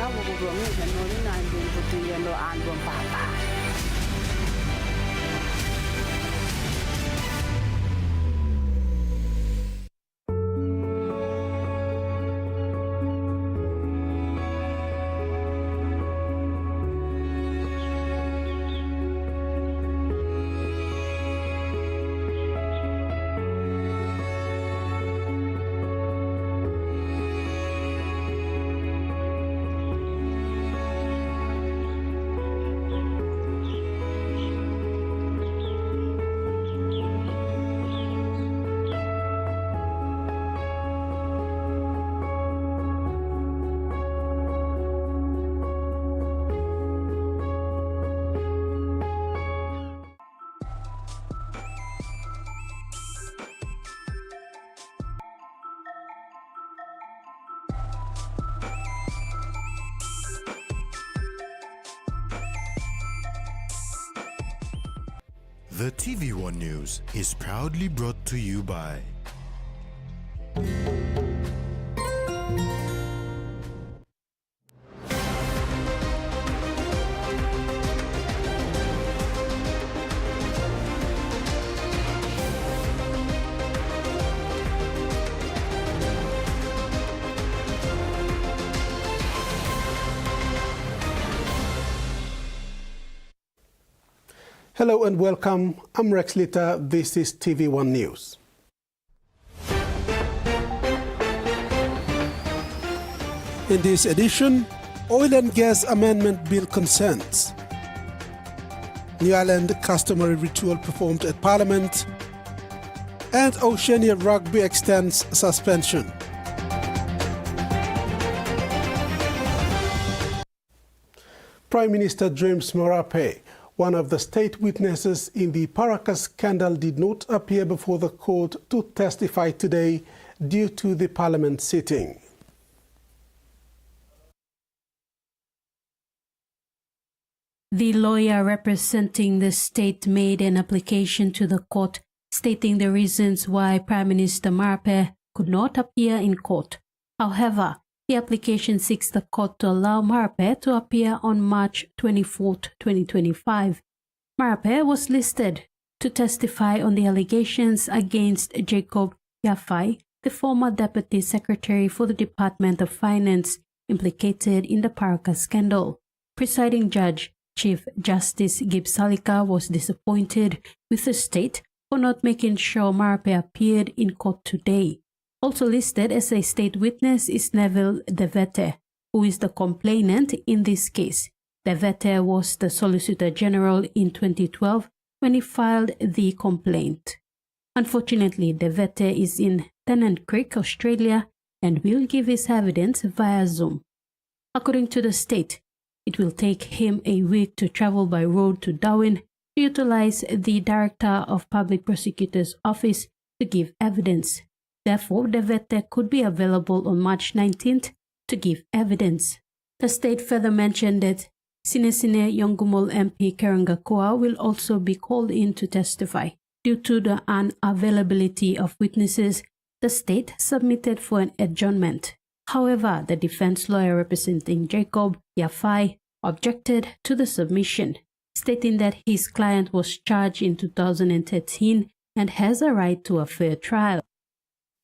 na wo me ke no ni na ndin to ti lo an bon papa. The TV1 News is proudly brought to you by Hello and welcome. I'm Rex Litter. This is TV1 News. In this edition, Oil and Gas Amendment Bill consents. New Ireland customary ritual performed at Parliament. And Oceania Rugby extends suspension. Prime Minister James Marape, one of the state witnesses in the Paraka scandal, did not appear before the court to testify today due to the Parliament sitting. The lawyer representing the state made an application to the court stating the reasons why Prime Minister Marape could not appear in court. However, the application seeks the court to allow Marape to appear on March 24, 2025. Marape was listed to testify on the allegations against Jacob Yafai, the former Deputy Secretary for the Department of Finance implicated in the Paraka scandal. Presiding Judge Chief Justice Gibbs Salika was disappointed with the state for not making sure Marape appeared in court today. Also listed as a state witness is Neville Devete, who is the complainant in this case. Devete was the Solicitor General in 2012 when he filed the complaint. Unfortunately, Devete is in Tennant Creek, Australia, and will give his evidence via Zoom. According to the state, it will take him a week to travel by road to Darwin to utilize the Director of Public Prosecutor's Office to give evidence. Therefore, Devete could be available on March 19th to give evidence. The state further mentioned that Sinesine Yongumol MP Kerangakua will also be called in to testify. Due to the unavailability of witnesses, the state submitted for an adjournment. However, the defense lawyer representing Jacob Yafai objected to the submission, stating that his client was charged in 2013 and has a right to a fair trial.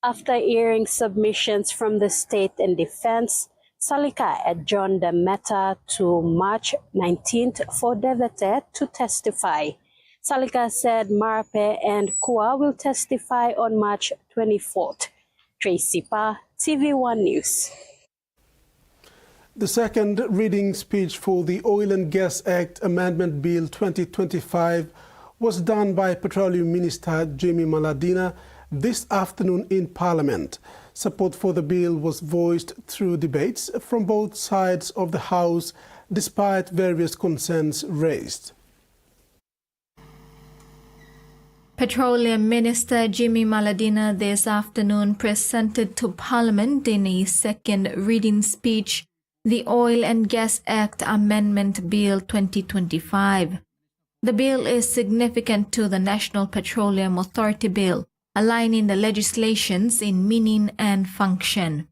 After hearing submissions from the state and defense, Salika adjourned the matter to March 19th for Devete to testify. Salika said Marape and Kua will testify on March 24th. Tracy Pa, TV1 News. The second reading speech for the Oil and Gas Act Amendment Bill 2025 was done by Petroleum Minister Jimmy Maladina this afternoon in Parliament. Support for the bill was voiced through debates from both sides of the House, despite various concerns raised. Petroleum Minister Jimmy Maladina this afternoon presented to Parliament in a second reading speech the Oil and Gas Act Amendment Bill 2025. The bill is significant to the National Petroleum Authority Bill, aligning the legislations in meaning and function.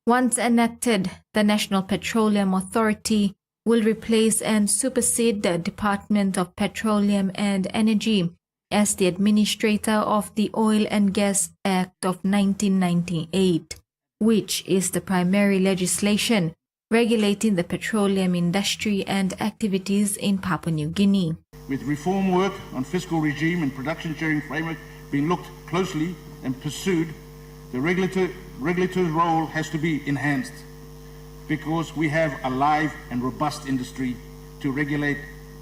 Once enacted, the National Petroleum Authority will replace and supersede the Department of Petroleum and Energy as the administrator of the Oil and Gas Act of 1998, which is the primary legislation regulating the petroleum industry and activities in Papua New Guinea. With reform work on fiscal regime and production sharing framework being looked closely and pursued, the regulator's role has to be enhanced because we have a live and robust industry to regulate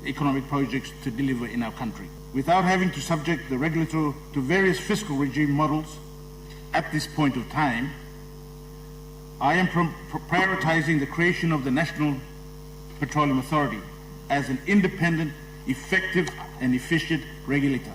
economic projects to deliver in our country. Without having to subject the regulator to various fiscal regime models at this point of time, I am prioritizing the creation of the National Petroleum Authority as an independent, effective and efficient regulator.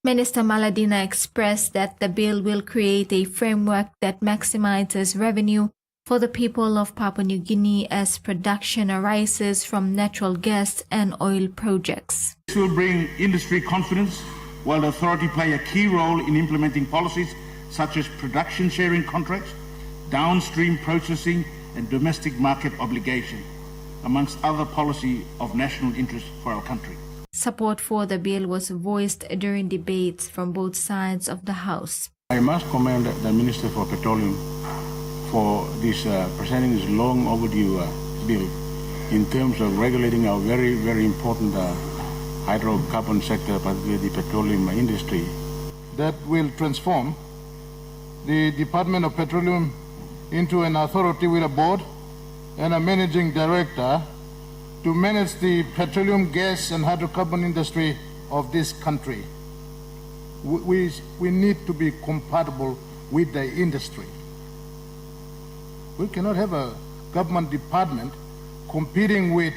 Minister Maladina expressed that the bill will create a framework that maximizes revenue for the people of Papua New Guinea as production arises from natural gas and oil projects. This will bring industry confidence, while the authority play a key role in implementing policies such as production sharing contracts, downstream processing and domestic market obligation, amongst other policy of national interest for our country. Support for the bill was voiced during debates from both sides of the House. I must commend the Minister for Petroleum for this presenting this long overdue bill in terms of regulating our very, very important hydrocarbon sector, particularly the petroleum industry. That will transform the Department of Petroleum into an authority with a board and a managing director to manage the petroleum, gas and hydrocarbon industry of this country. We need to be compatible with the industry. We cannot have a government department competing with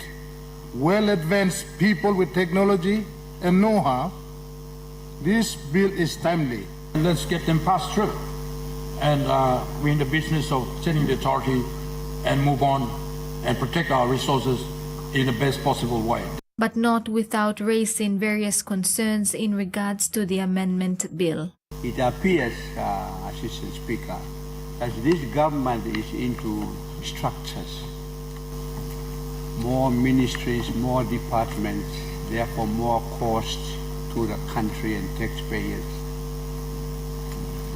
well-advanced people with technology and know-how. This bill is timely. Let's get them passed through. And we're in the business of setting the authority and move on and protect our resources in the best possible way. But not without raising various concerns in regards to the amendment bill. It appears, Assistant Speaker, that this government is into structures. More ministries, more departments, therefore more costs to the country and taxpayers.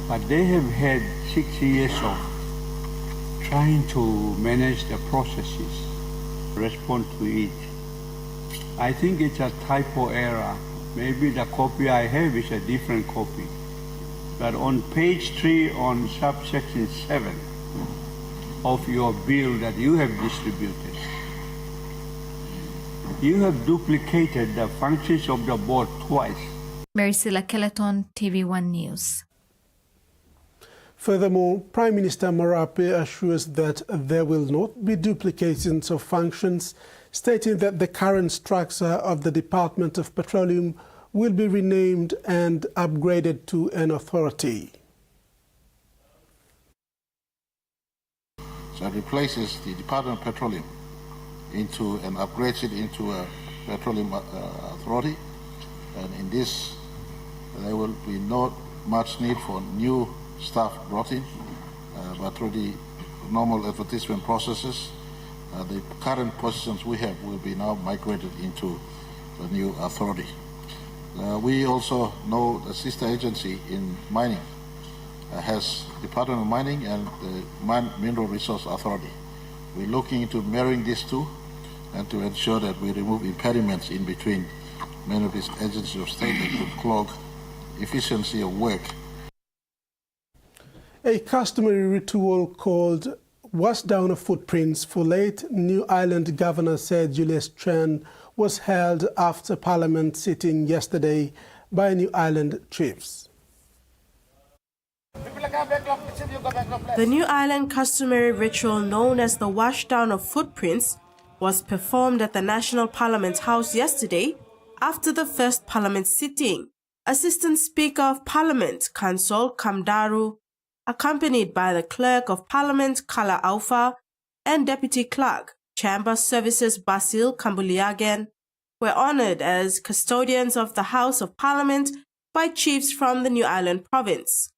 But they have had 6 years of trying to manage the processes, respond to it. I think it's a typo error. Maybe the copy I have is a different copy. But on page 3 on subsection 7 of your bill that you have distributed, you have duplicated the functions of the board twice. Maricela Kelleton, TV1 News. Furthermore, Prime Minister Marape assures that there will not be duplications of functions, stating that the current structure of the Department of Petroleum will be renamed and upgraded to an authority. So it replaces the Department of Petroleum and upgrades it into a petroleum authority. And in this, there will be not much need for new staff brought in, but through the normal advertisement processes, the current positions we have will be now migrated into the new authority. We also know the sister agency in mining has Department of Mining and the Mineral Resource Authority. We're looking into marrying these two and to ensure that we remove impediments in between many of these agencies of state that could clog efficiency of work. A customary ritual called wash down of footprints for late New Ireland Governor Sir Julius was held after Parliament sitting yesterday by New Ireland chiefs. The New Ireland customary ritual known as the washdown of footprints was performed at the National Parliament House yesterday after the first Parliament sitting. Assistant Speaker of Parliament, Council Kamdaru, accompanied by the Clerk of Parliament, Kala Aufa, and Deputy Clerk, Chamber Services Basil Kambuliagen, were honoured as custodians of the House of Parliament by chiefs from the New Ireland province.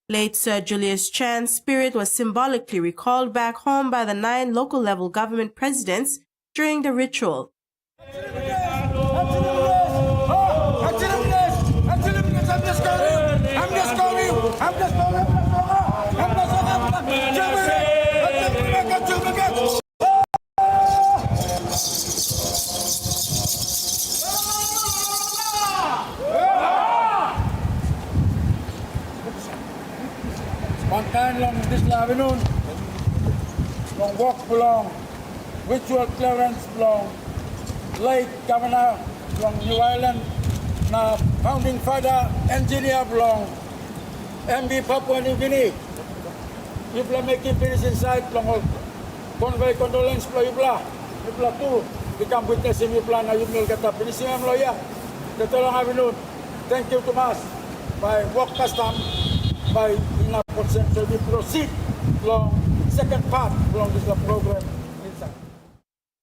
Late Sir Julius Chan's spirit was symbolically recalled back home by the 9 local level government presidents during the ritual. Mankind long this afternoon, long walk belong, ritual clearance belong, late governor from New Ireland, now founding father, engineer belong, MB Papua New Guinea, Yubla making finish inside, long convey condolence for Yubla too, become witness in Yubla, now Yubla get up, finishing him lawyer, the long afternoon. Thank you, Thomas, by walk custom, by enough percent, so we proceed along second part along this program inside.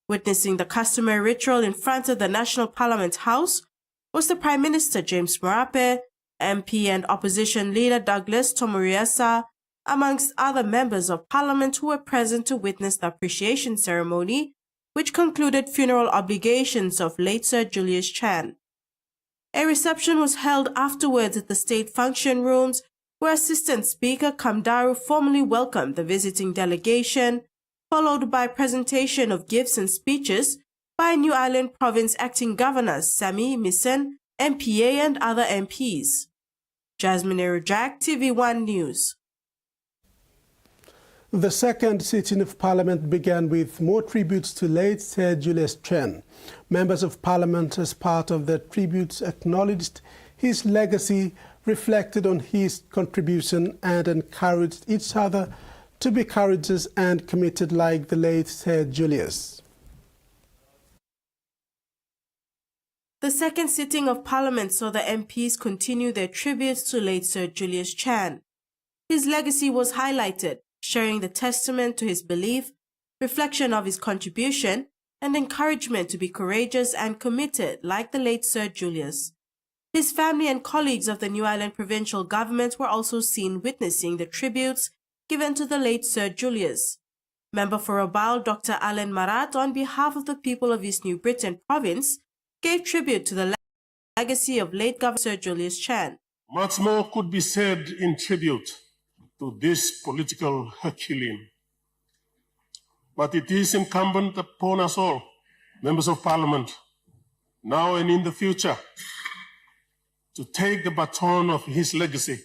Witnessing the customary ritual in front of the National Parliament House was the Prime Minister James Marape, MP and opposition leader Douglas Tomuriasa, amongst other members of Parliament who were present to witness the appreciation ceremony, which concluded funeral obligations of late Sir Julius Chan. A reception was held afterwards at the State Function Rooms, where Assistant Speaker Kamdaru formally welcomed the visiting delegation, followed by presentation of gifts and speeches by New Ireland Province Acting Governors Sami Missen, MPA and other MPs. Jasmine Erujak, TV1 News. The second sitting of Parliament began with more tributes to late Sir Julius Chen. Members of Parliament, as part of the tributes, acknowledged his legacy, reflected on his contribution and encouraged each other to be courageous and committed like the late Sir Julius. The second sitting of Parliament saw the MPs continue their tributes to late Sir Julius Chan. His legacy was highlighted, sharing the testament to his belief, reflection of his contribution, and encouragement to be courageous and committed like the late Sir Julius. His family and colleagues of the New Ireland provincial government were also seen witnessing the tributes given to the late Sir Julius. Member for Rabaul Dr. Alan Marat, on behalf of the people of East New Britain province, gave tribute to the legacy of late Governor Sir Julius Chan. Much more could be said in tribute to this political Herculean. But it is incumbent upon us all, members of Parliament, now and in the future, to take the baton of his legacy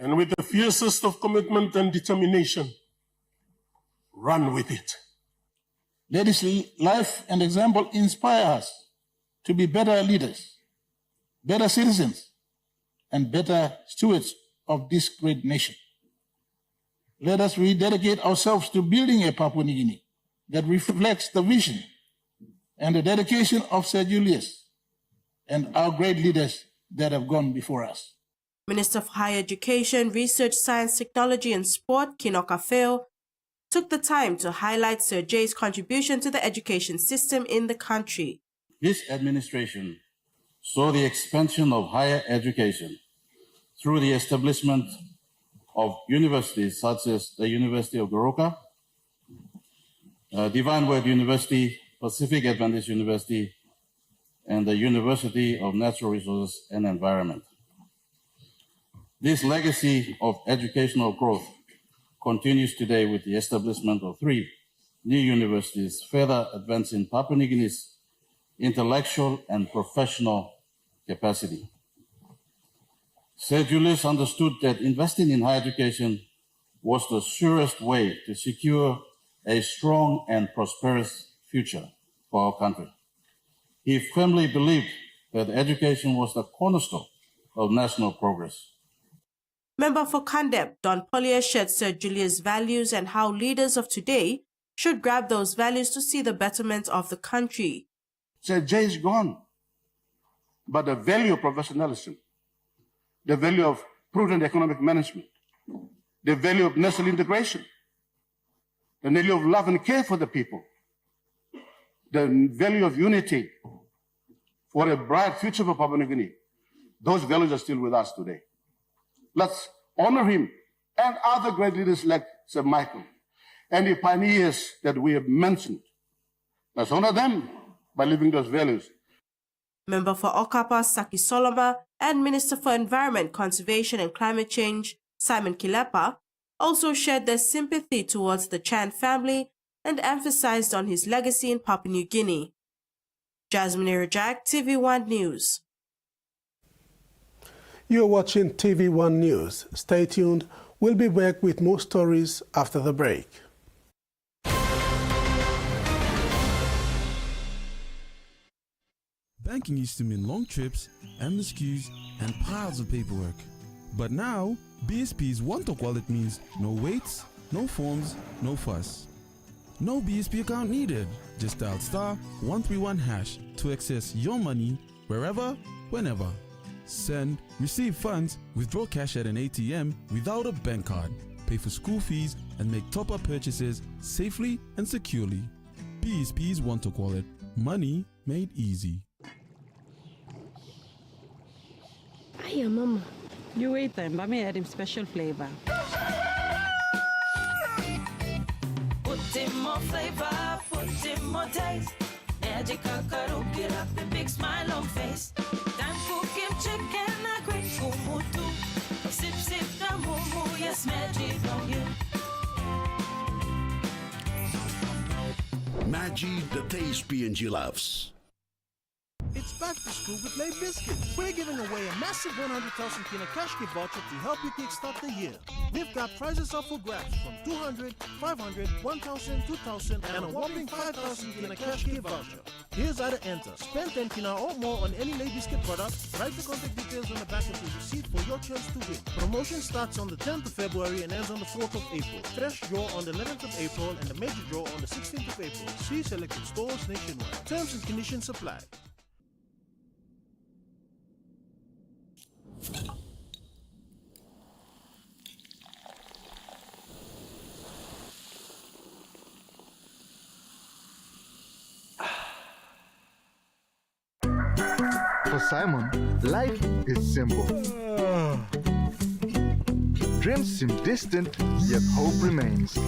and with the fiercest of commitment and determination, run with it. Let his life and example inspire us to be better leaders, better citizens, and better stewards of this great nation. Let us rededicate ourselves to building a Papua New Guinea that reflects the vision and the dedication of Sir Julius and our great leaders that have gone before us. Minister for Higher Education, Research, Science, Technology and Sport, Kinoka Feo, took the time to highlight Sir J's contribution to the education system in the country. This administration saw the expansion of higher education through the establishment of universities such as the University of Goroka, Divine Word University, Pacific Adventist University, and the University of Natural Resources and Environment. This legacy of educational growth continues today with the establishment of 3 new universities, further advancing Papua New Guinea's intellectual and professional capacity. Sir Julius understood that investing in higher education was the surest way to secure a strong and prosperous future for our country. He firmly believed that education was the cornerstone of national progress. Member for Kandep, Don Pollier, shared Sir Julius' values and how leaders of today should grab those values to see the betterment of the country. Sir J is gone, but the value of professionalism, the value of prudent economic management, the value of national integration, the value of love and care for the people, the value of unity for a bright future for Papua New Guinea, those values are still with us today. Let's honor him and other great leaders like Sir Michael and the pioneers that we have mentioned. Let's honor them by living those values. Member for Okapa Saki Soloma and Minister for Environment, Conservation and Climate Change Simon Kilepa also shared their sympathy towards the Chan family and emphasized on his legacy in Papua New Guinea. Jasmine Irajak, TV1 News. You're watching TV1 News. Stay tuned. We'll be back with more stories after the break. Banking used to mean long trips, endless queues, and piles of paperwork. But now, BSP's one-talk wallet means no waits, no forms, no fuss. No BSP account needed. Just dial *131# to access your money wherever, whenever. Send, receive funds, withdraw cash at an ATM without a bank card, pay for school fees, and make top-up purchases safely and securely. BSP's one-talk wallet. Money made easy. Hiya, Mama. You wait then, but me add him special flavor. Put in more flavor, put in more taste. Magic kakaru, get up a big smile on face. Time cook him chicken, a great kumutu. Sip, sip, the moo, yes, magic on you. Maggi, the taste P&G loves. It's back to school with Lay Biscuits. We're giving away a massive 100,000 kina cash gift voucher to help you kickstart the year. We've got prizes up for grabs from 200, 500, 1,000, 2,000, and a whopping 5,000 kina cash gift voucher. Here's how to enter. Spend 10 kina or more on any Lay Biscuit product. Write the contact details on the back of the receipt for your chance to win. Promotion starts on the 10th of February and ends on the 4th of April. Fresh draw on the 11th of April and the major draw on the 16th of April. See selected stores nationwide. Terms and conditions apply. For Simon, life is simple. Dreams seem distant, yet hope remains.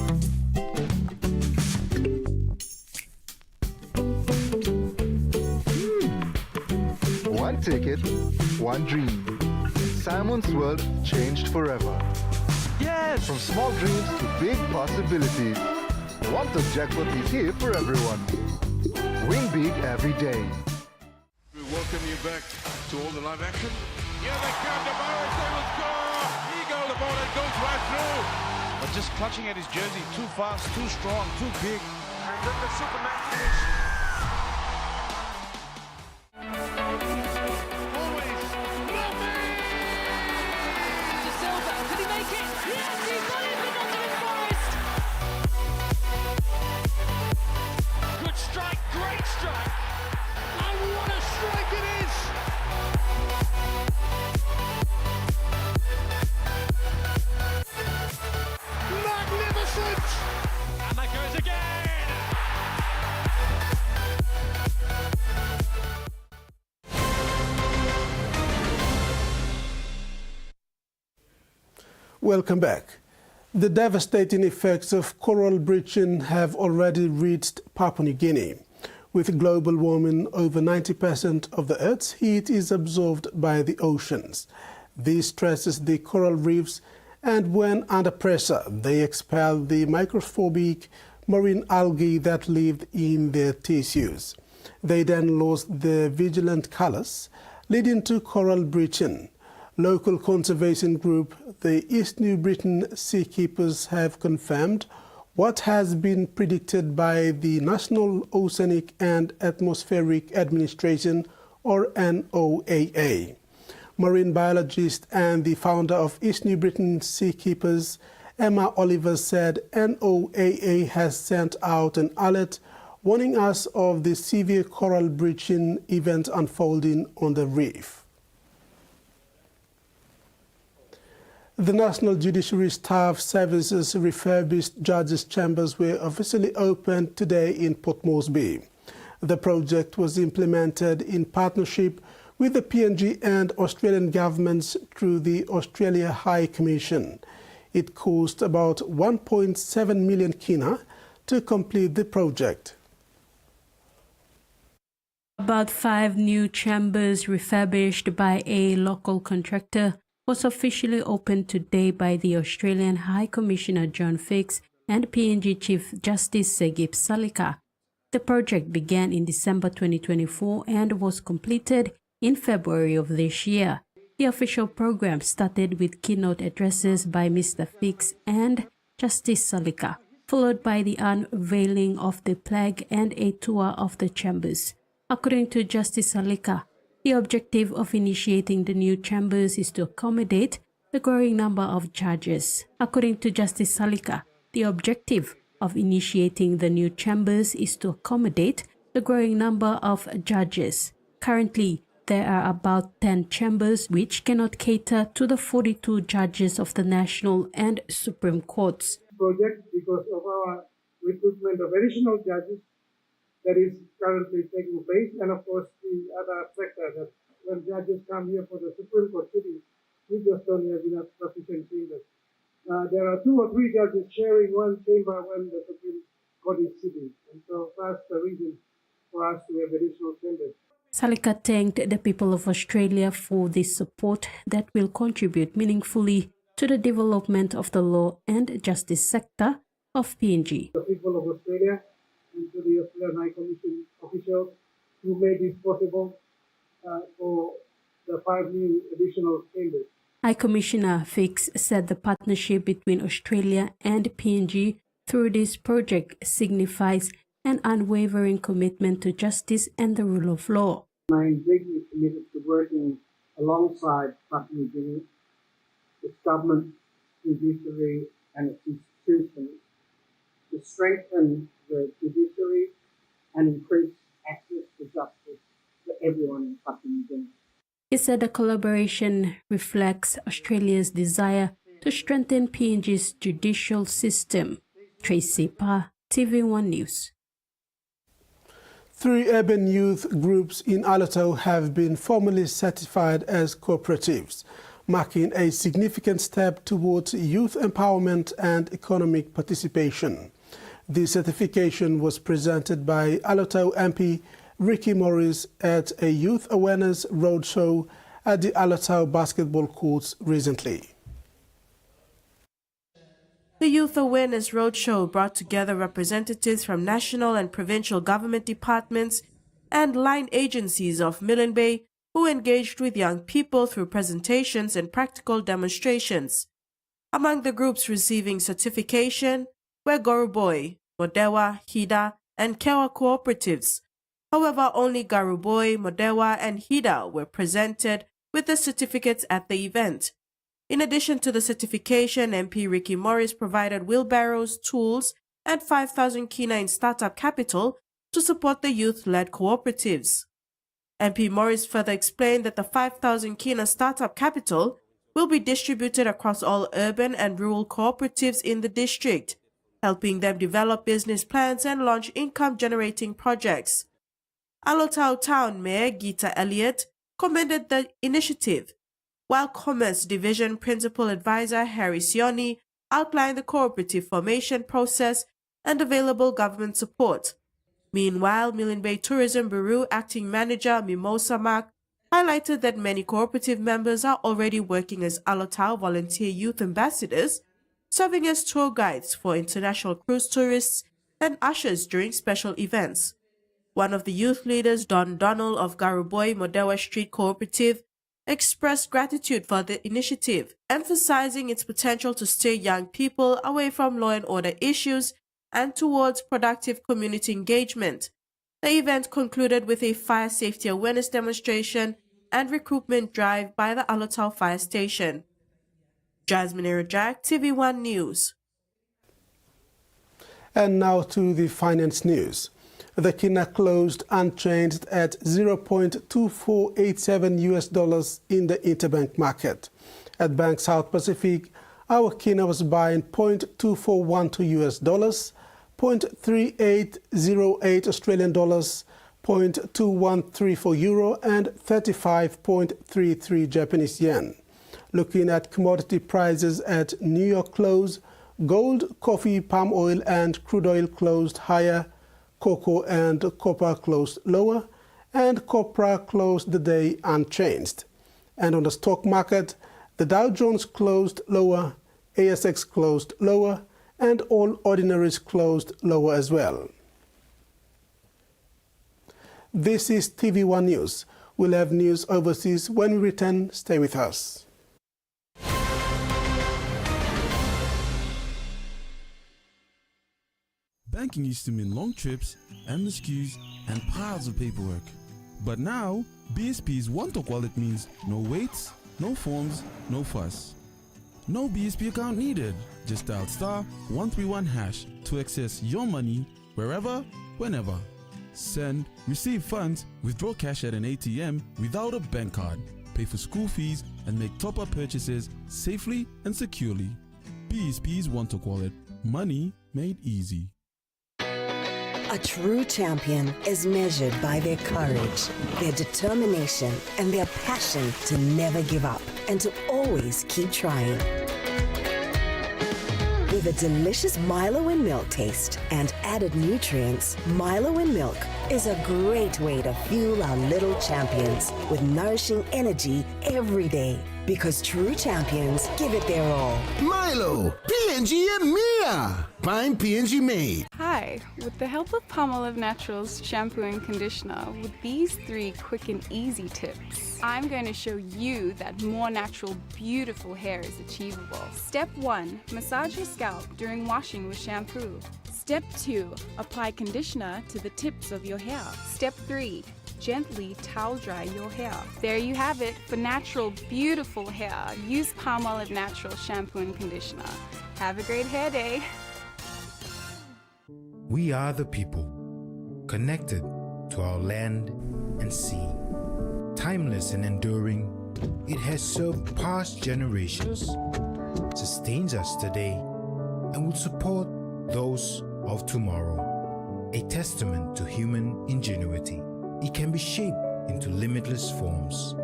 One ticket, one dream. Simon's world changed forever. Yes! From small dreams to big possibilities. The One-Talk Jackpot is here for everyone. Win big every day. We welcome you back to all the live action. Yeah, they come to Morris, they will score! He goes the ball and goes right through. But just clutching at his jersey, too fast, too strong, too big. And then the Superman finish. Welcome back. The devastating effects of coral bleaching have already reached Papua New Guinea. With global warming, over 90% of the Earth's heat is absorbed by the oceans. This stresses the coral reefs, and when under pressure, they expel the microscopic marine algae that lived in their tissues. They then lose their vigilant colors, leading to coral bleaching. Local conservation group, the East New Britain Seakeepers, have confirmed what has been predicted by the National Oceanic and Atmospheric Administration, or NOAA. Marine biologist and the founder of East New Britain Seakeepers, Emma Oliver, said NOAA has sent out an alert warning us of the severe coral bleaching event unfolding on the reef. The National Judiciary Staff Services refurbished judges' chambers were officially opened today in Port Moresby. The project was implemented in partnership with the PNG and Australian governments through the Australia High Commission. It cost about 1.7 million kina to complete the project. About 5 new chambers refurbished by a local contractor was officially opened today by the Australian High Commissioner John Fix and PNG Chief Justice Segip Salika. The project began in December 2024 and was completed in February of this year. The official program started with keynote addresses by Mr. Fix and Justice Salika, followed by the unveiling of the plaque and a tour of the chambers. According to Justice Salika, the objective of initiating the new chambers is to accommodate the growing number of judges. According to Justice Salika, the objective of initiating the new chambers is to accommodate the growing number of judges. Currently, there are about 10 chambers which cannot cater to the 42 judges of the National and Supreme Courts. Project because of our recruitment of additional judges that is currently taking place, and of course the other factor that when judges come here for the Supreme Court sitting, we just don't have enough sufficient chambers. There are 2 or 3 judges sharing one chamber when the Supreme Court is sitting, and so that's the reason for us to have additional chambers. Salika thanked the people of Australia for this support that will contribute meaningfully to the development of the law and justice sector of PNG. The people of Australia and to the Australian High Commission officials who made this possible for the 5 new additional chambers. High Commissioner Fix said the partnership between Australia and PNG through this project signifies an unwavering commitment to justice and the rule of law. I am greatly committed to working alongside Papua New Guinea, its government, judiciary and its institutions to strengthen the judiciary and increase access to justice for everyone in Papua New Guinea. He said the collaboration reflects Australia's desire to strengthen PNG's judicial system. Tracy Pa, TV1 News. 3 urban youth groups in Alotau have been formally certified as cooperatives, marking a significant step towards youth empowerment and economic participation. The certification was presented by Alotau MP Ricky Morris at a youth awareness roadshow at the Alotau basketball courts recently. The Youth Awareness Roadshow brought together representatives from national and provincial government departments and line agencies of Milne Bay who engaged with young people through presentations and practical demonstrations. Among the groups receiving certification were Garuboy, Modewa, Hida, and Kewa cooperatives. However, only Garuboy, Modewa, and Hida were presented with the certificates at the event. In addition to the certification, MP Ricky Morris provided wheelbarrows, tools, and 5,000 kina in startup capital to support the youth-led cooperatives. MP Morris further explained that the 5,000 kina startup capital will be distributed across all urban and rural cooperatives in the district, helping them develop business plans and launch income-generating projects. Alotau Town Mayor Gita Elliott commended the initiative, while Commerce Division Principal Advisor Harry Sioni outlined the cooperative formation process and available government support. Meanwhile, Milne Bay Tourism Bureau Acting Manager Mimosa Mark highlighted that many cooperative members are already working as Alotau volunteer youth ambassadors, serving as tour guides for international cruise tourists and ushers during special events. One of the youth leaders, Don Donald of Garuboy Modewa Street Cooperative, expressed gratitude for the initiative, emphasizing its potential to steer young people away from law and order issues and towards productive community engagement. The event concluded with a fire safety awareness demonstration and recruitment drive by the Alotau Fire Station. Jasmine Erajak, TV1 News. And now to the finance news. The kina closed unchanged at $0.2487 in the interbank market. At Bank South Pacific, our kina was buying $0.2412 US, $0.3808 Australian dollars, 0.2134 euro and 35.33 Japanese yen. Looking at commodity prices at New York close, gold, coffee, palm oil and crude oil closed higher, cocoa and copper closed lower, and copra closed the day unchanged. And on the stock market, the Dow Jones closed lower, ASX closed lower, and all ordinaries closed lower as well. This is TV1 News. We'll have news overseas when we return. Stay with us. Banking used to mean long trips, endless queues, and piles of paperwork. But now, BSP's one-talk wallet means no waits, no forms, no fuss. No BSP account needed. Just dial *131# to access your money wherever, whenever. Send, receive funds, withdraw cash at an ATM without a bank card, pay for school fees, and make top-up purchases safely and securely. BSP's one-talk wallet. Money made easy. A true champion is measured by their courage, their determination, and their passion to never give up and to always keep trying. With a delicious Milo in milk taste and added nutrients, Milo in milk is a great way to fuel our little champions with nourishing energy every day. Because true champions give it their all. Milo, PNG and Mia. Prime PNG made. Hi, with the help of Palmolive Naturals shampoo and conditioner, with these 3 quick and easy tips, I'm going to show you that more natural, beautiful hair is achievable. Step 1, massage your scalp during washing with shampoo. Step 2, apply conditioner to the tips of your hair. Step 3, gently towel dry your hair. There you have it. For natural, beautiful hair, use Palmolive Natural shampoo and conditioner. Have a great hair day. We are the people, connected to our land and sea. Timeless and enduring, it has served past generations, sustains us today, and will support those of tomorrow. A testament to human ingenuity. It can be shaped into limitless forms.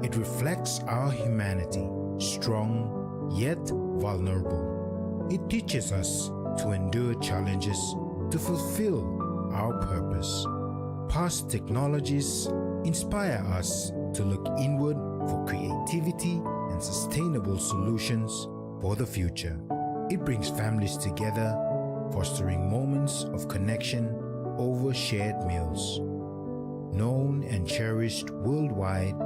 It reflects our humanity, strong yet vulnerable. It teaches us to endure challenges to fulfill our purpose. Past technologies inspire us to look inward for creativity and sustainable solutions for the future. It brings families together, fostering moments of connection over shared meals. Known and cherished worldwide,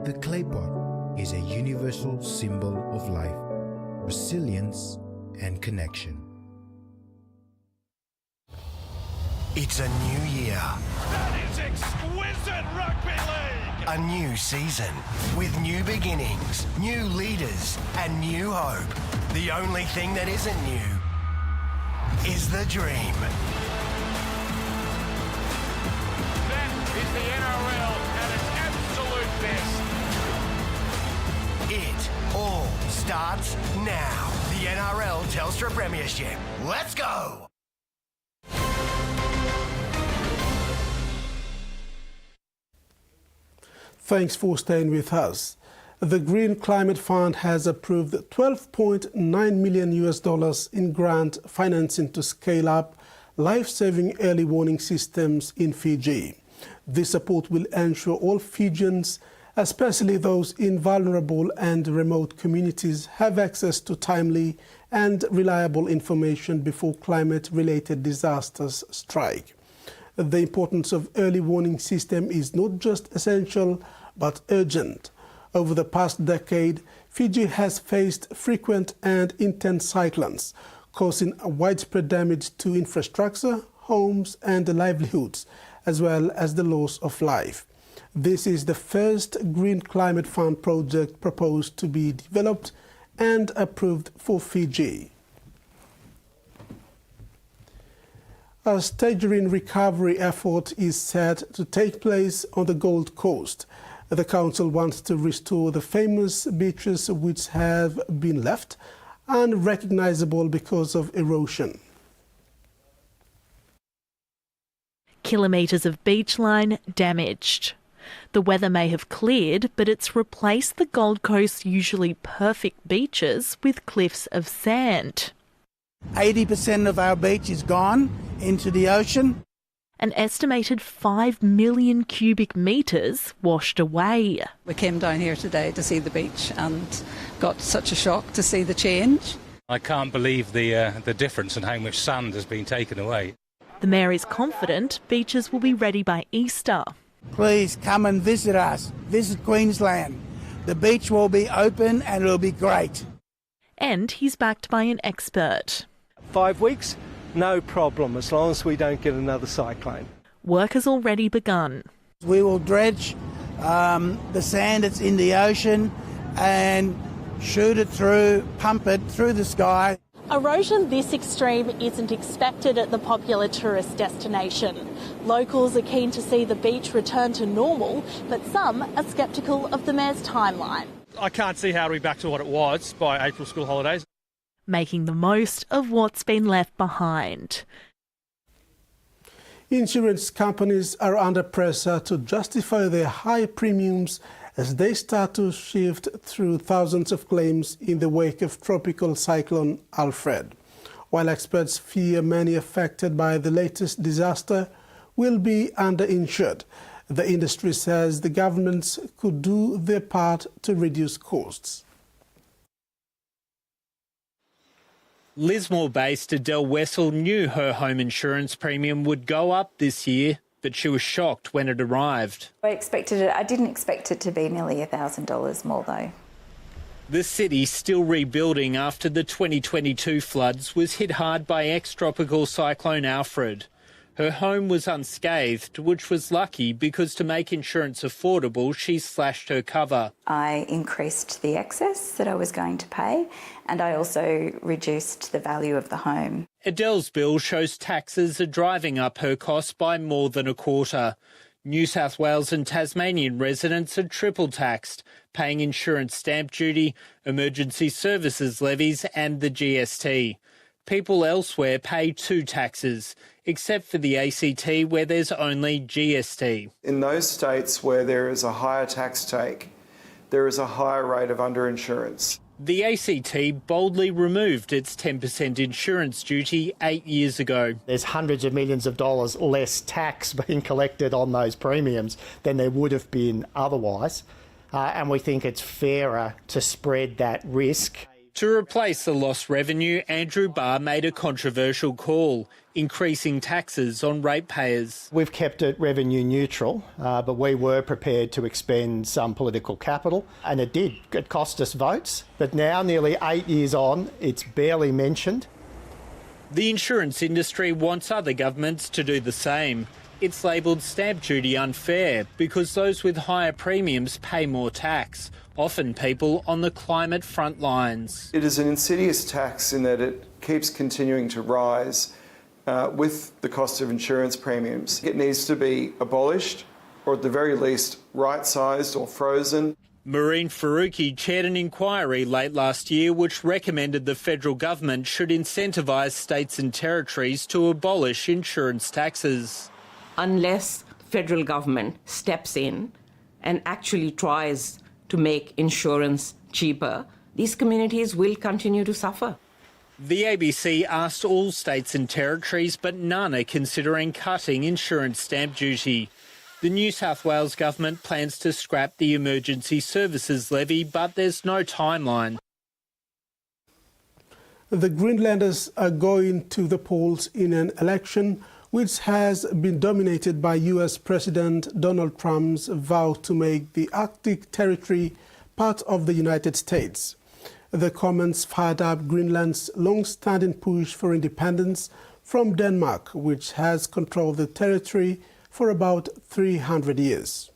the clay pot is a universal symbol of life, resilience, and connection. It's a new year. That is exquisite rugby league! A new season with new beginnings, new leaders, and new hope. The only thing that isn't new is the dream. That is the NRL at its absolute best. It all starts now. The NRL Telstra Premiership. Let's go! Thanks for staying with us. The Green Climate Fund has approved $12.9 million in grant financing to scale up life-saving early warning systems in Fiji. This support will ensure all Fijians, especially those in vulnerable and remote communities, have access to timely and reliable information before climate-related disasters strike. The importance of early warning system is not just essential, but urgent. Over the past decade, Fiji has faced frequent and intense cyclones, causing widespread damage to infrastructure, homes and livelihoods, as well as the loss of life. This is the first Green Climate Fund project proposed to be developed and approved for Fiji. A staggering recovery effort is set to take place on the Gold Coast. The council wants to restore the famous beaches which have been left unrecognizable because of erosion. Kilometres of beach line damaged. The weather may have cleared, but it's replaced the Gold Coast's usually perfect beaches with cliffs of sand. 80% of our beach is gone into the ocean. An estimated 5 million cubic metres washed away. We came down here today to see the beach and got such a shock to see the change. I can't believe the difference in how much sand has been taken away. The Mayor is confident beaches will be ready by Easter. Please come and visit us. Visit Queensland. The beach will be open and it'll be great. And he's backed by an expert. 5 weeks, no problem, as long as we don't get another cyclone. Work has already begun. We will dredge the sand that's in the ocean and shoot it through, pump it through the sky. Erosion this extreme isn't expected at the popular tourist destination. Locals are keen to see the beach return to normal, but some are sceptical of the Mayor's timeline. I can't see how we're back to what it was by April school holidays. Making the most of what's been left behind. Insurance companies are under pressure to justify their high premiums as they start to sift through thousands of claims in the wake of tropical cyclone Alfred. While experts fear many affected by the latest disaster will be underinsured, the industry says the governments could do their part to reduce costs. Lismore-based Adele Wessel knew her home insurance premium would go up this year, but she was shocked when it arrived. I didn't expect it to be nearly $1,000 more though. The city, still rebuilding after the 2022 floods, was hit hard by ex-tropical cyclone Alfred. Her home was unscathed, which was lucky because to make insurance affordable, she slashed her cover. I increased the excess that I was going to pay, and I also reduced the value of the home. Adele's bill shows taxes are driving up her costs by more than a quarter. New South Wales and Tasmanian residents are triple taxed, paying insurance stamp duty, emergency services levies and the GST. People elsewhere pay 2 taxes, except for the ACT where there's only GST. In those states where there is a higher tax take, there is a higher rate of underinsurance. The ACT boldly removed its 10% insurance duty 8 years ago. There's hundreds of millions of dollars less tax being collected on those premiums than there would have been otherwise, and we think it's fairer to spread that risk. To replace the lost revenue, Andrew Barr made a controversial call, increasing taxes on ratepayers. We've kept it revenue neutral, but we were prepared to expend some political capital, and it did. It cost us votes, but now, nearly 8 years on, it's barely mentioned. The insurance industry wants other governments to do the same. It's labelled stamp duty unfair because those with higher premiums pay more tax, often people on the climate front lines. It is an insidious tax in that it keeps continuing to rise with the cost of insurance premiums. It needs to be abolished, or at the very least right-sized or frozen. Maureen Faruqi chaired an inquiry late last year which recommended the federal government should incentivise states and territories to abolish insurance taxes. Unless federal government steps in and actually tries to make insurance cheaper, these communities will continue to suffer. The ABC asked all states and territories, but none are considering cutting insurance stamp duty. The New South Wales government plans to scrap the emergency services levy, but there's no timeline. The Greenlanders are going to the polls in an election which has been dominated by US President Donald Trump's vow to make the Arctic territory part of the United States. The comments fired up Greenland's long-standing push for independence from Denmark, which has controlled the territory for about 300 years.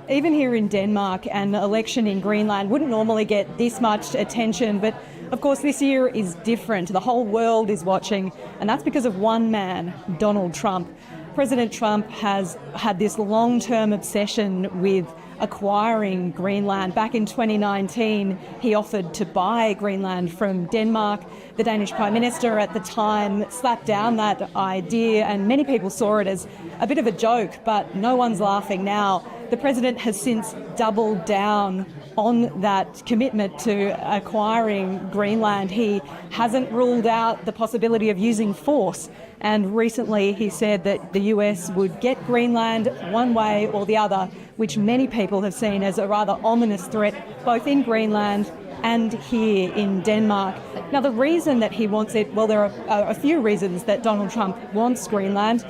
Even here in Denmark, an election in Greenland wouldn't normally get this much attention, but of course this year is different. The whole world is watching, and that's because of one man, Donald Trump. President Trump has had this long-term obsession with acquiring Greenland. Back in 2019, he offered to buy Greenland from Denmark. The Danish Prime Minister at the time slapped down that idea, and many people saw it as a bit of a joke, but no one's laughing now. The President has since doubled down on that commitment to acquiring Greenland. He hasn't ruled out the possibility of using force, and recently he said that the US would get Greenland one way or the other, which many people have seen as a rather ominous threat, both in Greenland and here in Denmark. Now, the reason that he wants it, well, there are a few reasons that Donald Trump wants Greenland.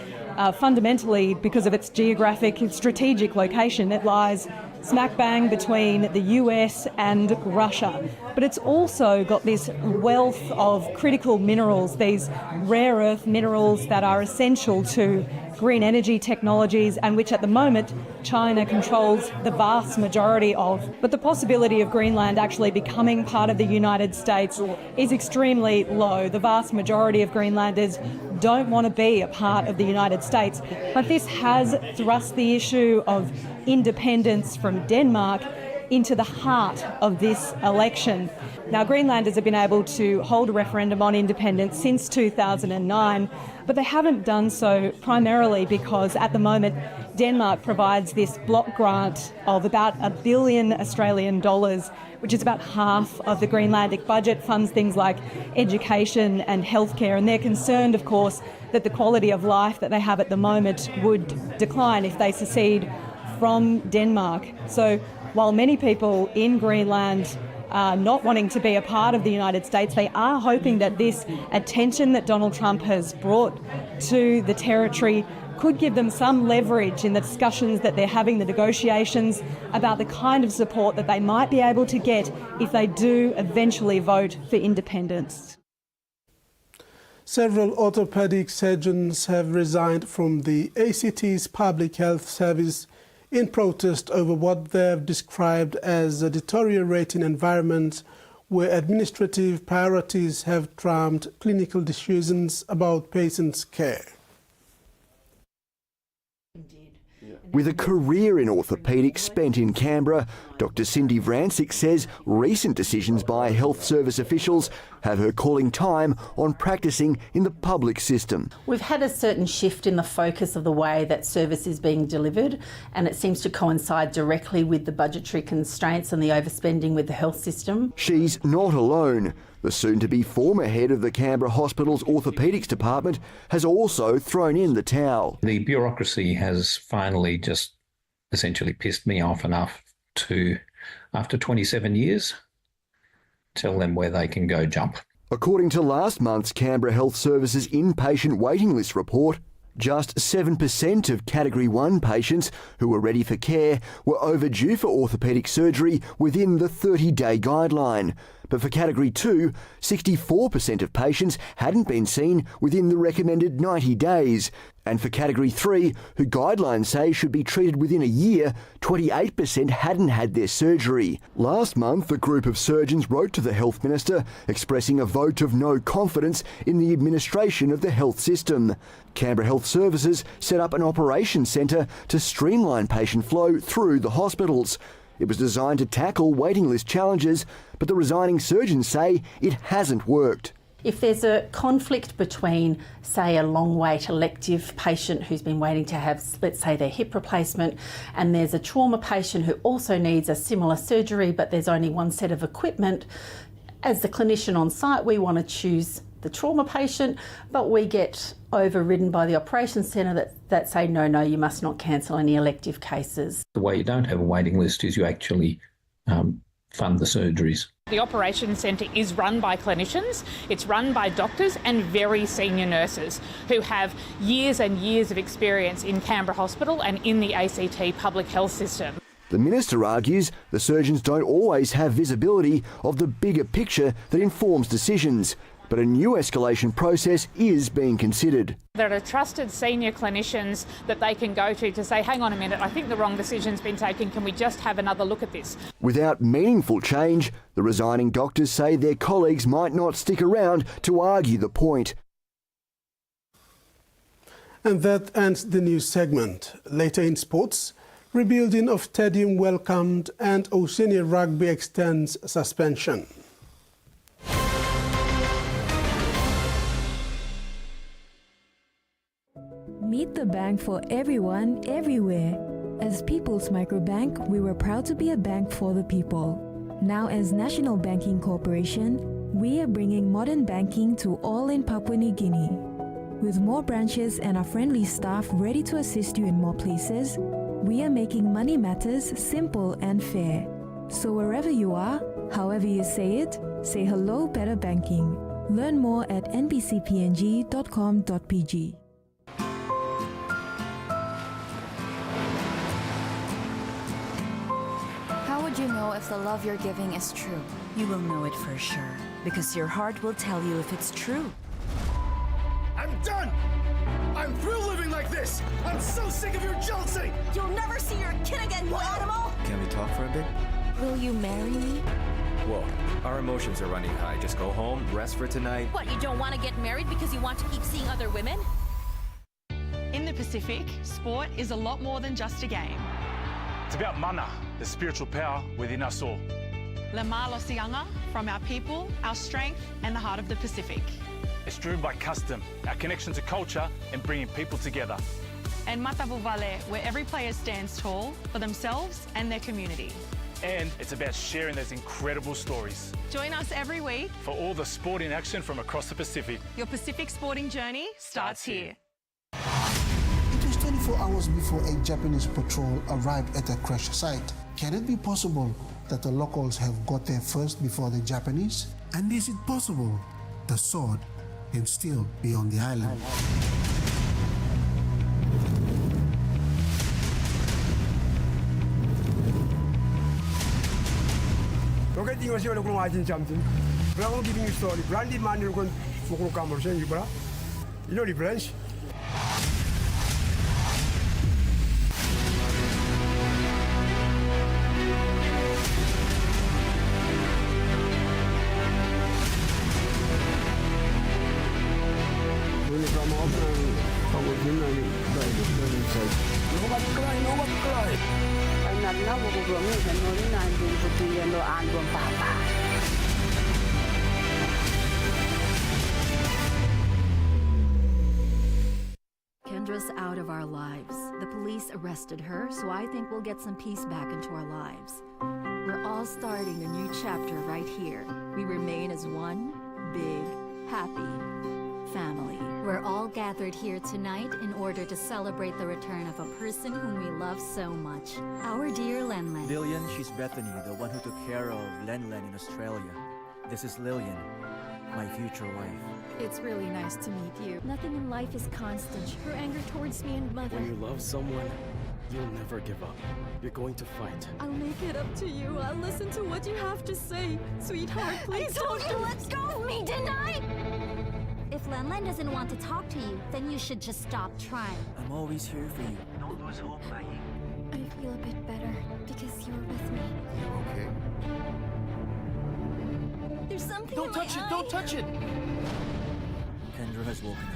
Fundamentally because of its geographic and strategic location. It lies smack bang between the US and Russia. But it's also got this wealth of critical minerals, these rare earth minerals that are essential to green energy technologies and which at the moment China controls the vast majority of. But the possibility of Greenland actually becoming part of the United States is extremely low. The vast majority of Greenlanders don't want to be a part of the United States. But this has thrust the issue of independence from Denmark into the heart of this election. Now, Greenlanders have been able to hold a referendum on independence since 2009, but they haven't done so primarily because at the moment Denmark provides this block grant of about $1 billion Australian dollars, which is about half of the Greenlandic budget, funds things like education and healthcare, and they're concerned, of course, that the quality of life that they have at the moment would decline if they secede from Denmark. So while many people in Greenland are not wanting to be a part of the United States, they are hoping that this attention that Donald Trump has brought to the territory could give them some leverage in the discussions that they're having, the negotiations about the kind of support that they might be able to get if they do eventually vote for independence. Several orthopedic surgeons have resigned from the ACT's public health service in protest over what they've described as a deteriorating environment where administrative priorities have trumped clinical decisions about patients' care. With a career in orthopaedics spent in Canberra, Dr Cindy Vrancic says recent decisions by health service officials have her calling time on practising in the public system. We've had a certain shift in the focus of the way that service is being delivered, and it seems to coincide directly with the budgetary constraints and the overspending with the health system. She's not alone. The soon-to-be former head of the Canberra Hospital's orthopaedics department has also thrown in the towel. The bureaucracy has finally just essentially pissed me off enough to, after 27 years, tell them where they can go jump. According to last month's Canberra Health Services inpatient waiting list report, just 7% of Category 1 patients who were ready for care were overdue for orthopaedic surgery within the 30-day guideline. But for Category 2, 64% of patients hadn't been seen within the recommended 90 days. And for Category 3, who guidelines say should be treated within a year, 28% hadn't had their surgery. Last month, a group of surgeons wrote to the Health Minister expressing a vote of no confidence in the administration of the health system. Canberra Health Services set up an operations centre to streamline patient flow through the hospitals. It was designed to tackle waiting list challenges, but the resigning surgeons say it hasn't worked. If there's a conflict between, say, a long wait elective patient who's been waiting to have, let's say, their hip replacement, and there's a trauma patient who also needs a similar surgery, but there's only one set of equipment, as the clinician on site, we want to choose the trauma patient, but we get overridden by the operations centre that say, no, you must not cancel any elective cases. The way you don't have a waiting list is you actually fund the surgeries. The operations centre is run by clinicians, it's run by doctors and very senior nurses who have years and years of experience in Canberra Hospital and in the ACT public health system. The Minister argues the surgeons don't always have visibility of the bigger picture that informs decisions, but a new escalation process is being considered. There are trusted senior clinicians that they can go to say, hang on a minute, I think the wrong decision's been taken, can we just have another look at this? Without meaningful change, the resigning doctors say their colleagues might not stick around to argue the point. And that ends the news segment. Later in sports, Rebuilding of stadium welcomed and Oceania Rugby extends suspension. Meet the bank for everyone, everywhere. As People's Microbank, we were proud to be a bank for the people. Now as National Banking Corporation, we are bringing modern banking to all in Papua New Guinea. With more branches and our friendly staff ready to assist you in more places, we are making money matters simple and fair. So wherever you are, however you say it, say hello better banking. Learn more at nbcpng.com.pg. How would you know if the love you're giving is true? You will know it for sure, because your heart will tell you if it's true. I'm done! I'm through living like this! I'm so sick of your jealousy! You'll never see your kid again, you animal! Can we talk for a bit? Will you marry me? Whoa, our emotions are running high. Just go home, rest for tonight. What, you don't want to get married because you want to keep seeing other women? In the Pacific, sport is a lot more than just a game. It's about mana, the spiritual power within us all. Le Malo Sianga, from our people, our strength, and the heart of the Pacific. It's driven by custom, our connection to culture, and bringing people together. And Matavu Vale, where every player stands tall for themselves and their community. And it's about sharing those incredible stories. Join us every week for all the sport in action from across the Pacific. Your Pacific sporting journey starts here. It was 24 hours before a Japanese patrol arrived at the crash site. Can it be possible that the locals have got there first before the Japanese? And is it possible the sword can still be on the island? Giving you story, brandy man, you're going to come or send you, bro. You know the French? When you come out and come again and nobody cry, nobody cry. Kendra's out of our lives. The police arrested her, so I think we'll get some peace back into our lives. We're all starting a new chapter right here. We remain as one big, happy family. We're all gathered here tonight in order to celebrate the return of a person whom we love so much, our dear Lenlen. Lillian, she's Bethany, the one who took care of Lenlen in Australia. This is Lillian, my future wife. It's really nice to meet you. Nothing in life is constant. Her anger towards me and Mother. When you love someone, you'll never give up. You're going to fight. I'll make it up to you. I'll listen to what you have to say. Sweetheart, please don't you let go of me, didn't I? If Lenlen doesn't want to talk to you, then you should just stop trying. I'm always here for you. Don't lose hope, Maggie. I feel a bit better because you're with me. Okay. There's something Don't touch it! Don't touch it! Kendra has woken up.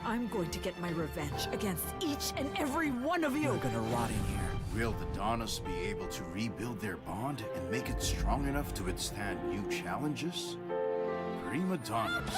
I'm going to get my revenge against each and every one of you. You're gonna rot in here. Will the Donnas be able to rebuild their bond and make it strong enough to withstand new challenges? Prima Donnas.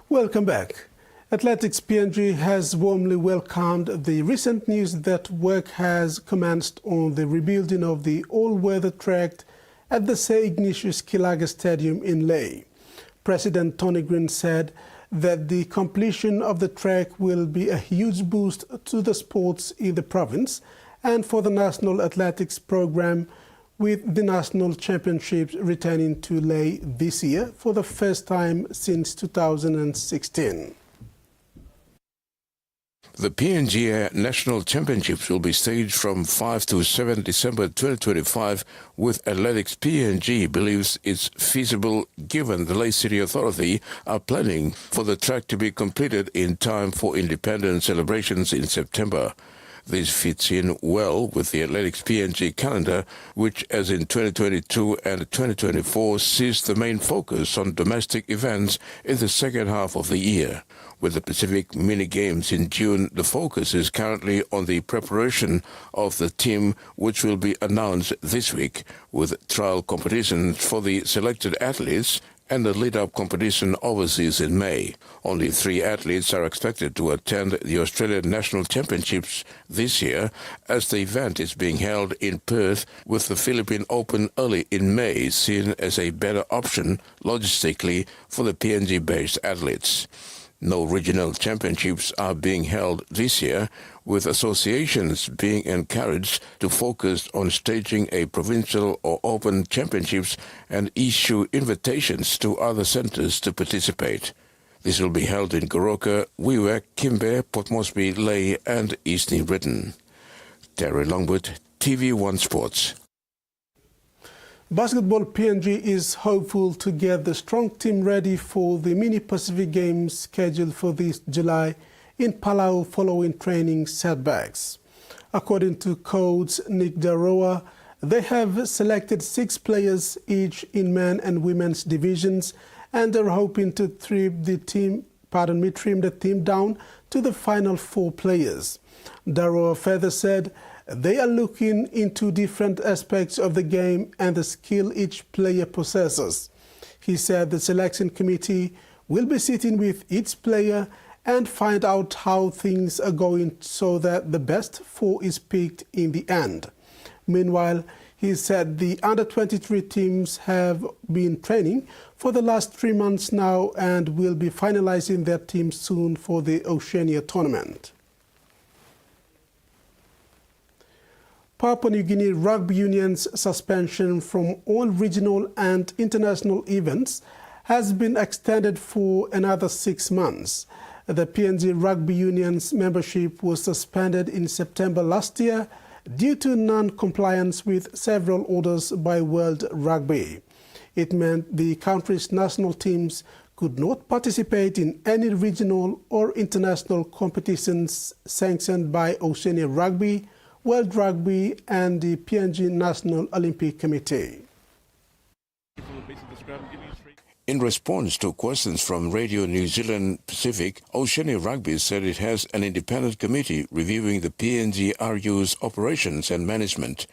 Welcome back. Athletics PNG has warmly welcomed the recent news that work has commenced on the rebuilding of the all-weather track at the Sir Ignatius Kilaga Stadium in Lae. President Tony Green said that the completion of the track will be a huge boost to the sports in the province and for the national athletics program, with the national championships returning to Lae this year for the first time since 2016. The PNG National Championships will be staged from 5 to 7 December 2025, with Athletics PNG believes it's feasible given the Lake City Authority are planning for the track to be completed in time for independence celebrations in September. This fits in well with the Athletics PNG calendar, which, as in 2022 and 2024, sees the main focus on domestic events in the second half of the year. With the Pacific Mini Games in June, the focus is currently on the preparation of the team, which will be announced this week, with trial competitions for the selected athletes and the lead-up competition overseas in May. Only 3 athletes are expected to attend the Australian National Championships this year, as the event is being held in Perth, with the Philippine Open early in May seen as a better option logistically for the PNG-based athletes. No regional championships are being held this year, with associations being encouraged to focus on staging a provincial or open championships and issue invitations to other centres to participate. This will be held in Goroka, Wewak, Kimbe, Port Moresby, Lae and East New Britain. Terry Longwood, TV1 Sports. Basketball PNG is hopeful to get the strong team ready for the Mini Pacific Games scheduled for this July in Palau following training setbacks. According to coach Nick Daroa, they have selected 6 players each in men and women's divisions, and they're hoping to trim the team down to the final 4 players. Daroa further said they are looking into different aspects of the game and the skill each player possesses. He said the selection committee will be sitting with each player and find out how things are going so that the best 4 is picked in the end. Meanwhile, he said the under-23 teams have been training for the last 3 months now and will be finalizing their team soon for the Oceania tournament. Papua New Guinea Rugby Union's suspension from all regional and international events has been extended for another 6 months. The PNG Rugby Union's membership was suspended in September last year due to non-compliance with several orders by World Rugby. It meant the country's national teams could not participate in any regional or international competitions sanctioned by Oceania Rugby, World Rugby and the PNG National Olympic Committee. In response to questions from Radio New Zealand Pacific, Oceania Rugby said it has an independent committee reviewing the PNG RU's operations and management.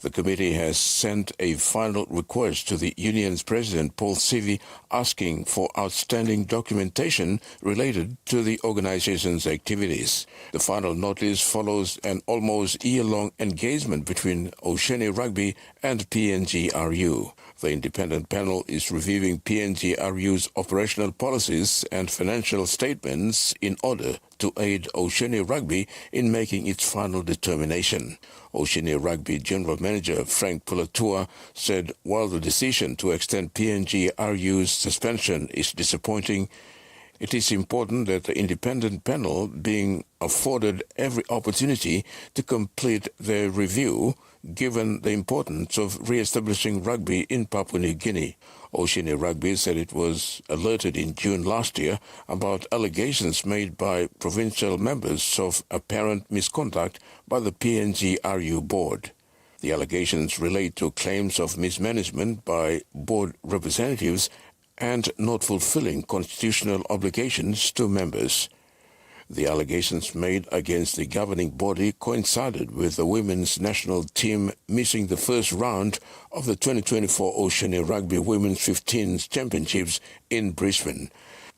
The committee has sent a final request to the union's president, Paul Sivi, asking for outstanding documentation related to the organization's activities. The final notice follows an almost year-long engagement between Oceania Rugby and PNG RU. The independent panel is reviewing PNG RU's operational policies and financial statements in order to aid Oceania Rugby in making its final determination. Oceania Rugby General Manager Frank Pulatua said while the decision to extend PNG RU's suspension is disappointing, it is important that the independent panel being afforded every opportunity to complete their review, given the importance of re-establishing rugby in Papua New Guinea. Oceania Rugby said it was alerted in June last year about allegations made by provincial members of apparent misconduct by the PNG RU board. The allegations relate to claims of mismanagement by board representatives and not fulfilling constitutional obligations to members. The allegations made against the governing body coincided with the women's national team missing the first round of the 2024 Oceania Rugby Women's 15s Championships in Brisbane,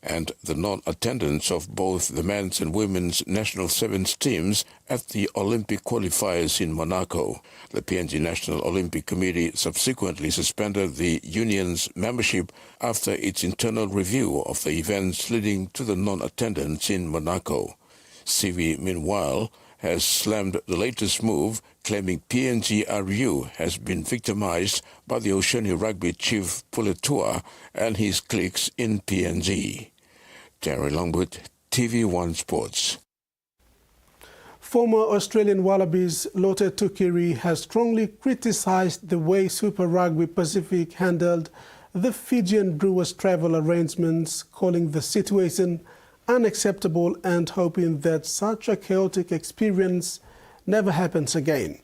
and the non-attendance of both the men's and women's national sevens teams at the Olympic qualifiers in Monaco. The PNG National Olympic Committee subsequently suspended the union's membership after its internal review of the events leading to the non-attendance in Monaco. CV, meanwhile, has slammed the latest move, claiming PNG RU has been victimized by the Oceania Rugby chief Pulatua and his cliques in PNG. Terry Longwood, TV1 Sports. Former Australian Wallabies Lote Tuqiri has strongly criticised the way Super Rugby Pacific handled the Fijian Brewers travel arrangements, calling the situation unacceptable and hoping that such a chaotic experience never happens again.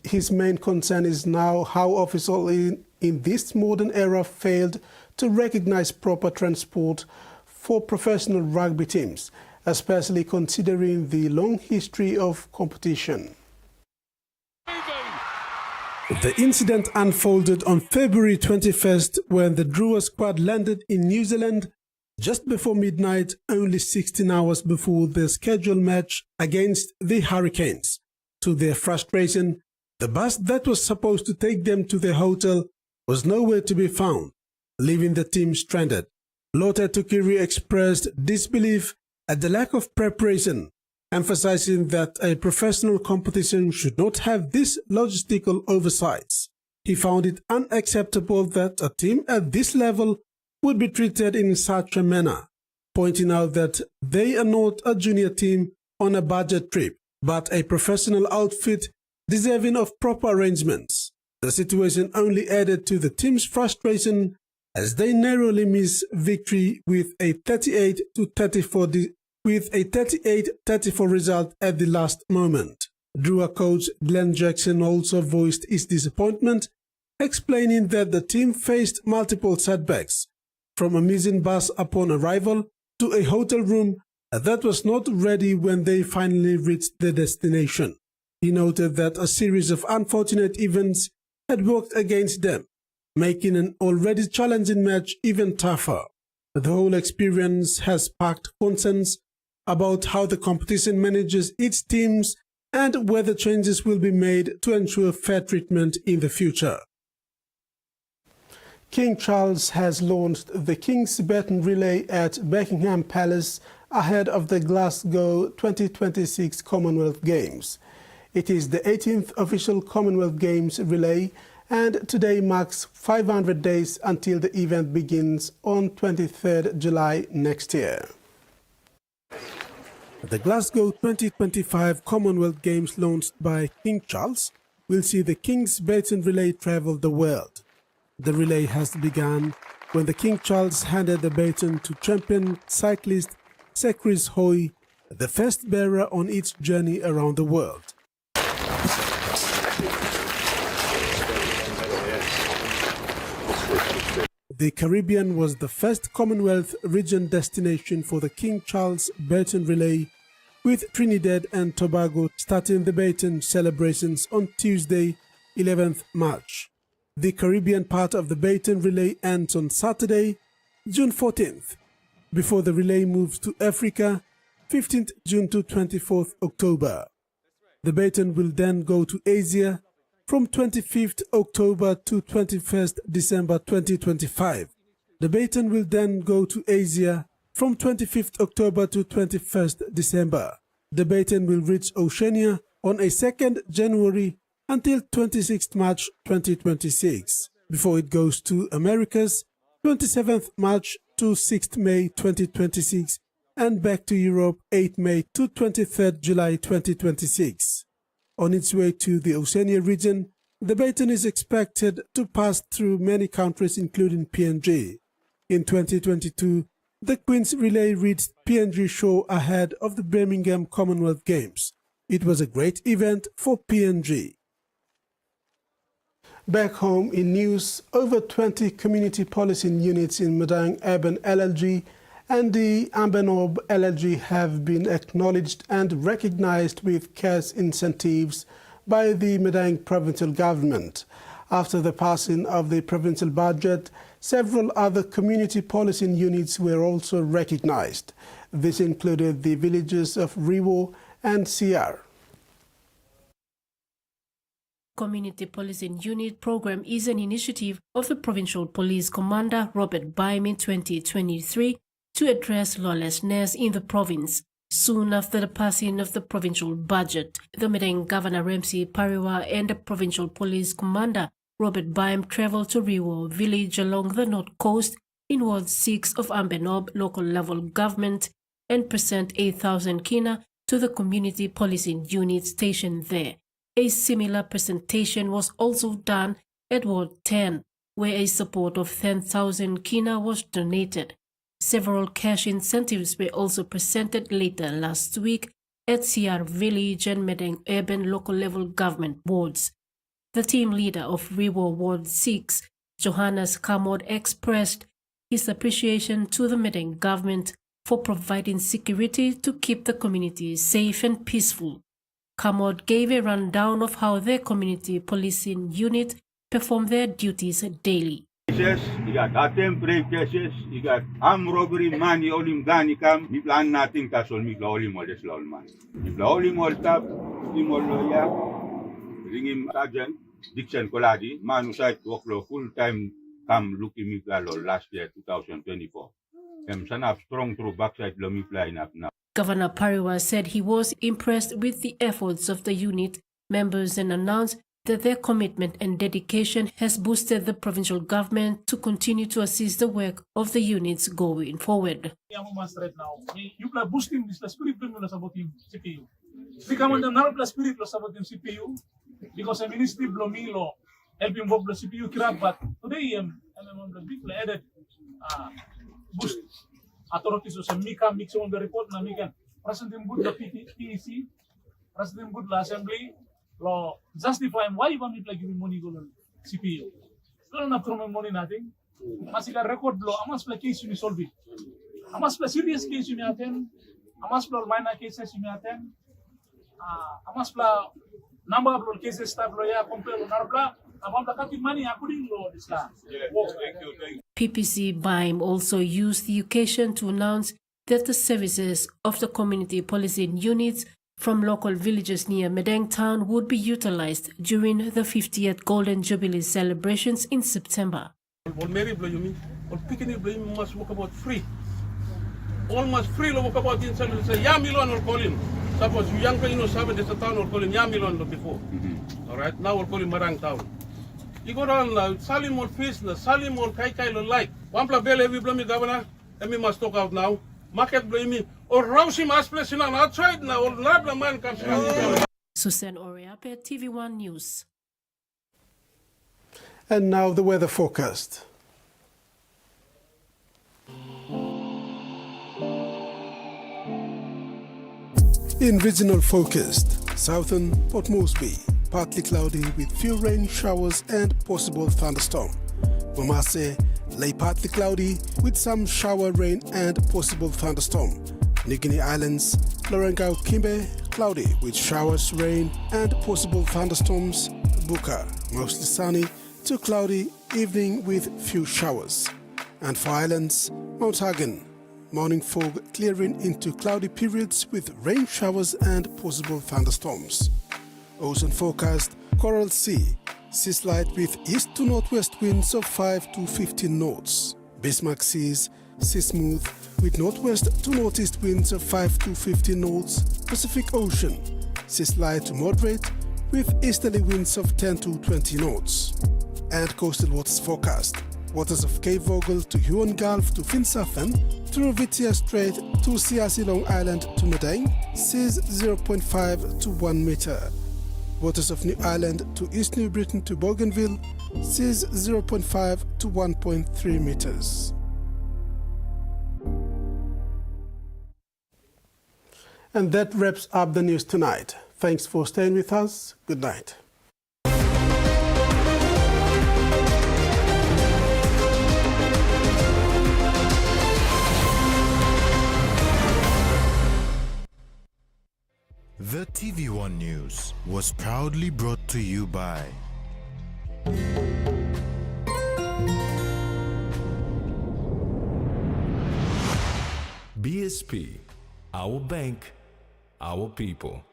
His main concern is now how officials in this modern era failed to recognise proper transport for professional rugby teams, especially considering the long history of competition. The incident unfolded on February 21st when the Drua squad landed in New Zealand just before midnight, only 16 hours before their scheduled match against the Hurricanes. To their frustration, the bus that was supposed to take them to their hotel was nowhere to be found, leaving the team stranded. Lote Tuqiri expressed disbelief at the lack of preparation, emphasizing that a professional competition should not have these logistical oversights. He found it unacceptable that a team at this level would be treated in such a manner, pointing out that they are not a junior team on a budget trip, but a professional outfit deserving of proper arrangements. The situation only added to the team's frustration as they narrowly missed victory with a 38-34 result at the last moment. Drua coach Glenn Jackson also voiced his disappointment, explaining that the team faced multiple setbacks, from a missing bus upon arrival to a hotel room that was not ready when they finally reached their destination. He noted that a series of unfortunate events had worked against them, making an already challenging match even tougher. The whole experience has sparked concerns about how the competition manages its teams and whether changes will be made to ensure fair treatment in the future. King Charles has launched the King's Baton Relay at Buckingham Palace ahead of the Glasgow 2026 Commonwealth Games. It is the 18th official Commonwealth Games relay, and today marks 500 days until the event begins on 23rd July next year. The Glasgow 2025 Commonwealth Games, launched by King Charles, will see the King's Baton Relay travel the world. The relay has begun when the King Charles handed the baton to champion cyclist Sir Chris Hoy, the first bearer on its journey around the world. The Caribbean was the first Commonwealth region destination for the King Charles Baton Relay, with Trinidad and Tobago starting the baton celebrations on Tuesday, 11th March. The Caribbean part of the baton relay ends on Saturday, June 14th, before the relay moves to Africa, 15th June to 24th October. The baton will then go to Asia from 25th October to 21st December 2025. The baton will then go to Asia from 25th October to 21st December. The baton will reach Oceania on a 2nd January until 26th March 2026, before it goes to Americas 27th March to 6th May 2026 and back to Europe 8th May to 23rd July 2026. On its way to the Oceania region, the baton is expected to pass through many countries including PNG. In 2022, the Queen's Relay reached PNG shore ahead of the Birmingham Commonwealth Games. It was a great event for PNG. Back home in news, over 20 community policing units in Madang Urban LLG and the Ambanob LLG have been acknowledged and recognized with cash incentives by the Madang provincial government. After the passing of the provincial budget, several other community policing units were also recognized. This included the villages of Riwo and Siar. Community Policing Unit program is an initiative of the Provincial Police Commander Robert Baim in 2023 to address lawlessness in the province. Soon after the passing of the provincial budget, the Madang Governor Ramsey Pariwa and the Provincial Police Commander Robert Baim traveled to Riwo village along the north coast in Ward 6 of Ambanob local level government and present 8,000 kina to the community policing unit stationed there. A similar presentation was also done at Ward 10, where a support of 10,000 kina was donated. Several cash incentives were also presented later last week at CR Village and Medang Urban local level government wards. The team leader of Rewa Ward 6, Johannes Kamod, expressed his appreciation to the Medang government for providing security to keep the community safe and peaceful. Kamod gave a rundown of how their community policing unit perform their duties daily. Cases, you got attempt rape cases, you got armed robbery, money, olim gani kam, mi plan natin kasol mi olim mo des laul man. Mi olim mo tap, mi mo lawyer, ringim sergeant Dixon Koladi, man who side work full time come looking mi lol last year 2024. Son have strong through backside lo mi flying up now. Governor Pariwa said he was impressed with the efforts of the unit members and announced that their commitment and dedication has boosted the provincial government to continue to assist the work of the units going forward. Right now, you play boosting this spirit about him CPU. We come on the narrow spirit about him CPU because a ministry blomilo helping work the CPU crap, but today I'm on the big added boost authorities of Mika mix on the report na Mika President good the PEC, President good the assembly. Law justify why you want me to give money to CPU. Don't have to money nothing. Masih record law. Amas play case you solve it. Amas play serious case you attend. Amas play minor cases you attend. Amas play number of cases start lawyer compare narbla. Abang play money according law this la. PPC BIME also used the occasion to announce that the services of the community policing units from local villages near Medang town would be utilized during the 50th Golden Jubilee celebrations in September. Mary Bloyumi, or picking it must walk about free. Almost free walk about inside and say Yamilon or call him. Suppose you young people know there's a town or call him Yamilon before. Alright, now we'll call him Medang town. You go down now, Salim or Fist, Salim or Kai like. One pla bell every blomy governor, and we must talk out now. Market blaming or rouse him as place on outside now or not the man comes around. Susan Oriape, TV1 News. And now the weather forecast. In regional forecast, southern Port Moresby, partly cloudy with few rain showers and possible thunderstorm. Bomase, lay partly cloudy with some shower rain and possible thunderstorm. New Guinea Islands, Lorengau Kimbe, cloudy with showers, rain and possible thunderstorms. Buka, mostly sunny to cloudy, evening with few showers. And for islands, Mount Hagen, morning fog clearing into cloudy periods with rain showers and possible thunderstorms. Ocean forecast, Coral Sea, sea slight with east to northwest winds of 5 to 15 knots. Bismarck Seas, sea smooth with northwest to northeast winds of 5 to 15 knots. Pacific Ocean, sea slight to moderate with easterly winds of 10 to 20 knots. And coastal waters forecast. Waters of Cape Vogel to Huon Gulf to Finsafen, through Vitia Strait to Siasi Long Island to Medang, seas 0.5 to 1 meter. Waters of New Ireland to East New Britain to Bougainville, seas 0.5 to 1.3 meters. And that wraps up the news tonight. Thanks for staying with us. Good night. The TV1 News was proudly brought to you by BSP, our bank, our people.